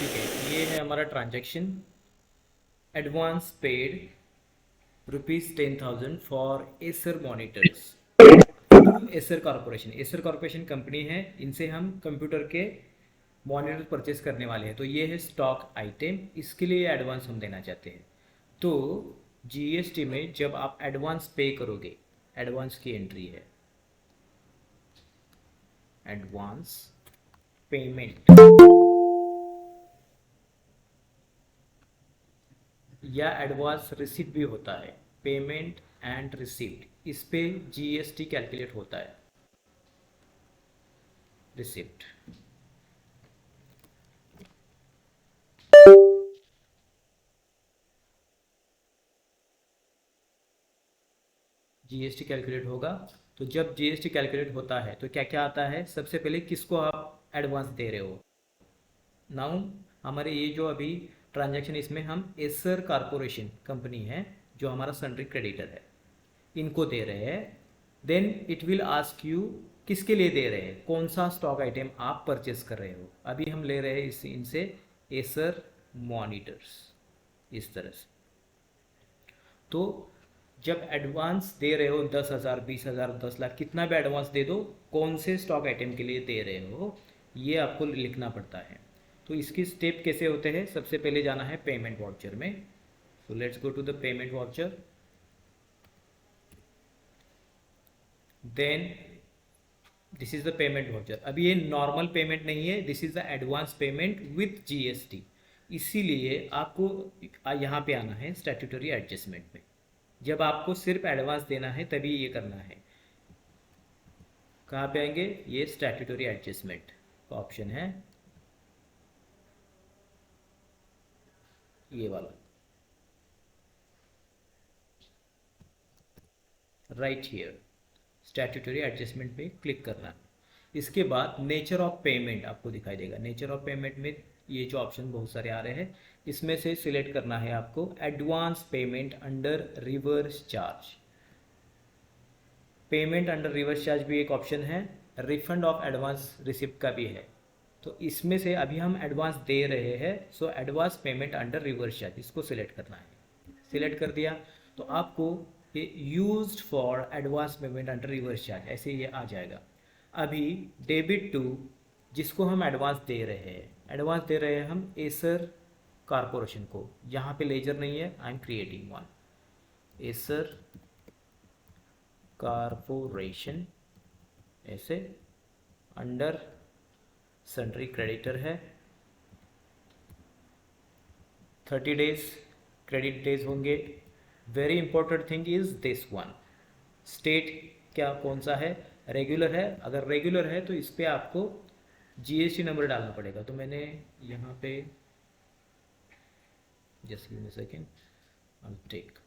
ठीक है, ये है हमारा transaction. Advance paid ₹10,000 for Acer monitors to Acer corporation company है, इनसे हम कंप्यूटर के मॉनिटर परचेस करने वाले हैं। तो ये है स्टॉक आइटम, इसके लिए एडवांस हम देना चाहते हैं। तो जीएसटी में जब आप एडवांस पे करोगे, एडवांस की एंट्री है एडवांस पेमेंट या एडवांस रिसिप्ट भी होता है, पेमेंट एंड रिसिप्ट, इस पे जीएसटी कैलकुलेट होता है। रिसिप्ट जीएसटी कैलकुलेट होगा। तो जब जीएसटी कैलकुलेट होता है तो क्या क्या आता है, सबसे पहले किसको आप एडवांस दे रहे हो। नाउ हमारे ये जो अभी ट्रांजैक्शन, इसमें हम एसर कारपोरेशन कंपनी है जो हमारा सन्ड्री क्रेडिटर है, इनको दे रहे हैं। Then it will ask you किसके लिए दे रहे हैं, कौन सा स्टॉक आइटम आप परचेस कर रहे हो। अभी हम ले रहे हैं इनसे एसर मॉनिटर्स, इस तरह से। तो जब एडवांस दे रहे हो 10,000, 20,000, 10 लाख, कितना भी एडवांस दे दो, कौन से स्टॉक आइटम के लिए दे रहे हो ये आपको लिखना पड़ता है। तो इसकी स्टेप कैसे होते हैं, सबसे पहले जाना है पेमेंट वाउचर में। So let's go to the payment voucher. Then this is the payment voucher. अभी ये नॉर्मल पेमेंट नहीं है, this is the advance payment with GST. इसीलिए आपको यहाँ पे आना है स्टैट्यूटरी एडजस्टमेंट में। जब आपको सिर्फ एडवांस देना है तभी ये करना है। कहाँ पे आएंगे, ये स्टैट्यूटरी एडजस्टमेंट का ऑप्शन है, ये वाला राइट हियर। स्टैट्यूटरी एडजस्टमेंट पे क्लिक करना है। इसके बाद नेचर ऑफ पेमेंट आपको दिखाई देगा। नेचर ऑफ पेमेंट में ये जो ऑप्शन बहुत सारे आ रहे हैं, इसमें से सिलेक्ट करना है आपको advance payment under reverse charge. Payment under reverse charge भी एक ऑप्शन है, रिफंड ऑफ एडवांस रिसिप्ट का भी है। तो इसमें से अभी हम एडवांस दे रहे हैं, so advance payment under reverse charge, इसको सिलेक्ट करना है। सिलेक्ट कर दिया तो आपको ये used for advance payment under reverse charge ऐसे ये आ जाएगा। अभी डेबिट टू, जिसको हम एडवांस दे रहे हैं, एडवांस दे रहे हैं हम एसर कारपोरेशन को। यहाँ पे लेजर नहीं है, I am creating one. Acer corporation ऐसे अंडर सन्ड्री क्रेडिटर है। 30 डेज क्रेडिट डेज होंगे। Very important thing is this one, state क्या कौन सा है, रेगुलर है। अगर रेगुलर है तो इस पर आपको जीएसटी नंबर डालना पड़ेगा। तो मैंने यहाँ पे just give me second, I take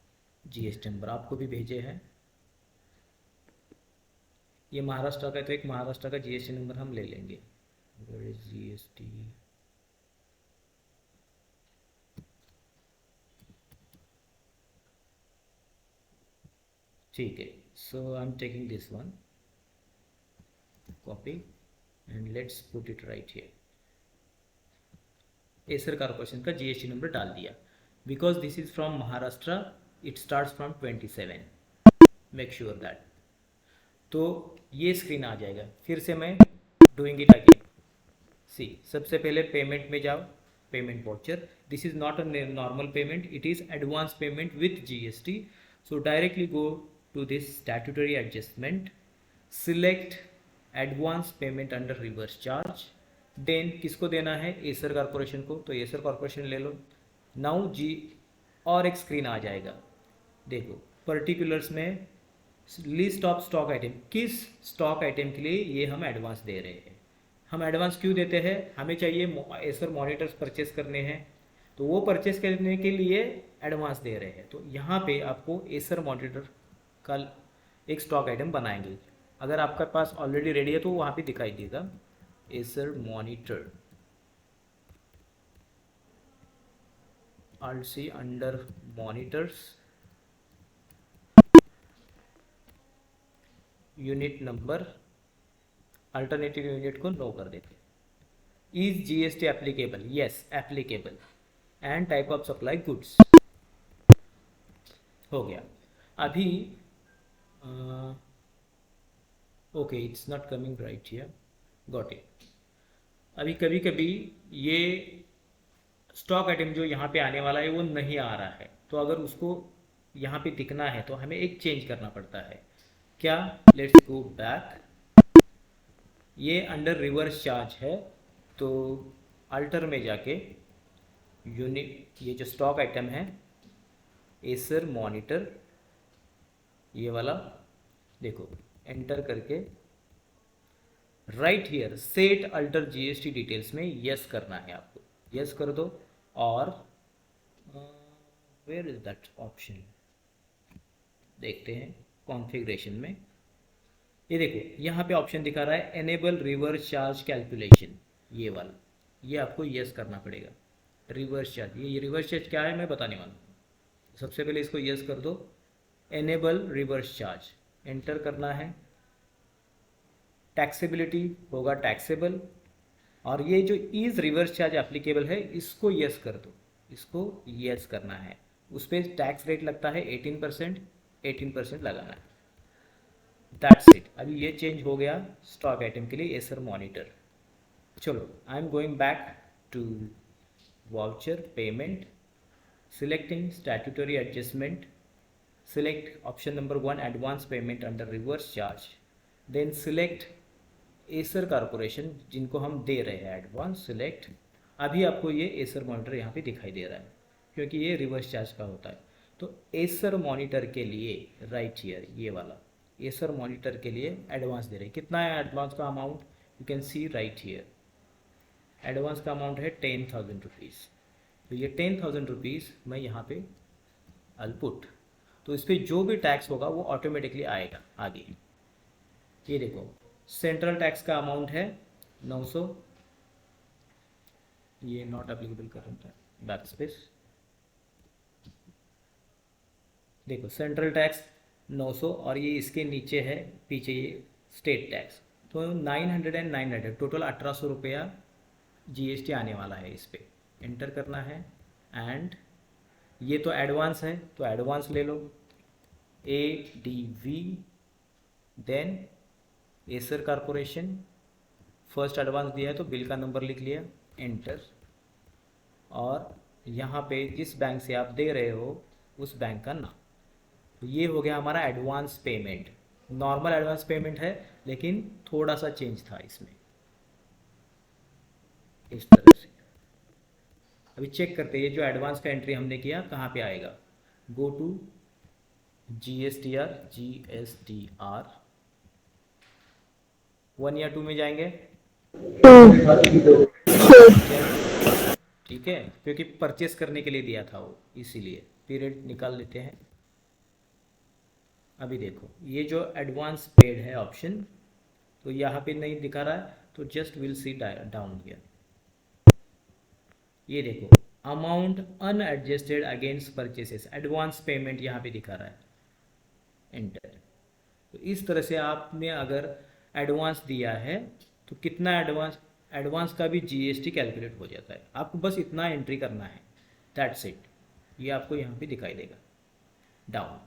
GST number आपको भी भेजे हैं। ये महाराष्ट्र का है तो एक महाराष्ट्र का जीएसटी नंबर हम ले लेंगे। वेयर इज जीएसटी, ठीक है। So I am taking this one, copy and let's put it right here. Acer corporation का जीएसटी नंबर डाल दिया। Because this is from Maharashtra, it starts from 27, make sure that. तो ये स्क्रीन आ जाएगा। फिर से मैं डूइंग इट अगेन। सी, सबसे पहले पेमेंट में जाओ, payment voucher. This is not a normal payment, it is advance payment with GST. So directly go to this statutory adjustment, select advance payment under reverse charge. Then किसको देना है, Acer corporation को, तो Acer corporation ले लो। Now जी, और एक screen आ जाएगा। देखो पर्टिकुलर्स में लिस्ट ऑफ स्टॉक आइटम, किस स्टॉक आइटम के लिए ये हम एडवांस दे रहे हैं। हम एडवांस क्यों देते हैं, हमें चाहिए एसर मॉनिटर्स परचेस करने हैं, तो वो परचेस करने के लिए एडवांस दे रहे हैं। तो यहाँ पे आपको एसर मॉनिटर का एक स्टॉक आइटम बनाएंगे। अगर आपके पास ऑलरेडी रेडी है तो वहाँ पे दिखाई देगा Acer monitor. I'll see under monitors, unit number, alternative unit को नो कर देते। Is GST applicable, yes applicable, and type of supply goods, हो गया। अभी okay it's not coming right here, got it. अभी कभी कभी ये स्टॉक आइटम जो यहाँ पे आने वाला है वो नहीं आ रहा है, तो अगर उसको यहाँ पे दिखना है तो हमें एक चेंज करना पड़ता है। क्या, लेट्स गो बैक। ये अंडर रिवर्स चार्ज है, तो अल्टर में जाके यूनिट, ये जो स्टॉक आइटम है एसर मॉनिटर, ये वाला देखो, एंटर करके right here set alter GST details में यस करना है आपको, यस कर दो। और वेयर इज दैट ऑप्शन, देखते हैं कॉन्फ़िगरेशन में। ये देखो यहाँ पे ऑप्शन दिखा रहा है एनेबल रिवर्स चार्ज कैलकुलेशन, ये वाला, ये आपको यस करना पड़ेगा। रिवर्स चार्ज, ये रिवर्स चार्ज क्या है मैं बताने वाला हूँ। सबसे पहले इसको यस कर दो, एनेबल रिवर्स चार्ज, एंटर करना है। टैक्सेबिलिटी होगा टैक्सेबल, और ये जो इज रिवर्स चार्ज एप्लीकेबल है इसको यस कर दो, इसको यस करना है। उस पर टैक्स रेट लगता है 18%, 18% लगाना है, दैट्स इट। अभी ये चेंज हो गया स्टॉक आइटम के लिए एसर मॉनिटर। चलो I am going back to voucher payment, selecting statutory adjustment, select option number 1 advance payment under reverse charge, then select Acer corporation जिनको हम दे रहे हैं एडवांस, सिलेक्ट। अभी आपको ये एसर मॉनिटर यहाँ पे दिखाई दे रहा है क्योंकि ये रिवर्स चार्ज का होता है। तो एसर मॉनिटर के लिए राइट हियर ये वाला एसर मॉनिटर के लिए एडवांस दे रहे हैं। कितना है एडवांस का amount, you can see right here, advance का अमाउंट है 10,000 रुपीज़। तो ये 10,000 रुपीज़ मैं यहाँ पे आई पुट, तो इस पर जो भी टैक्स होगा वो ऑटोमेटिकली आएगा आगे। ये देखो सेंट्रल टैक्स का अमाउंट है 900, ये नॉट एप्लीकेबल करंट है, बैक स्पेस। देखो सेंट्रल टैक्स 900 और ये इसके नीचे है पीछे ये स्टेट टैक्स, तो 900 एंड 900 टोटल 1800 रुपया जीएसटी आने वाला है। इस पर एंटर करना है, एंड ये तो एडवांस है तो एडवांस ले लो, ADV, then Acer corporation, first advance दिया है तो बिल का नंबर लिख लिया, एंटर। और यहाँ पे जिस बैंक से आप दे रहे हो उस बैंक का नाम। तो ये हो गया हमारा advance payment. Normal advance payment है लेकिन थोड़ा सा चेंज था इसमें, इस तरह से। अभी चेक करते हैं ये जो एडवांस का एंट्री हमने किया कहाँ पे आएगा। गो टू GSTR, 1 या 2 में जाएंगे, ठीक है, क्योंकि परचेस करने के लिए दिया था वो, इसीलिए पीरियड निकाल लेते हैं। अभी देखो ये जो एडवांस पेड है ऑप्शन, तो यहाँ पे नहीं दिखा रहा है, तो just will see down here. ये देखो amount unadjusted against purchases, advance payment यहाँ पे दिखा रहा है, एंटर। तो इस तरह से आपने अगर एडवांस दिया है तो कितना एडवांस, एडवांस का भी जीएसटी कैलकुलेट हो जाता है। आपको बस इतना एंट्री करना है, दैट्स इट। ये आपको यहाँ पे दिखाई देगा डाउन।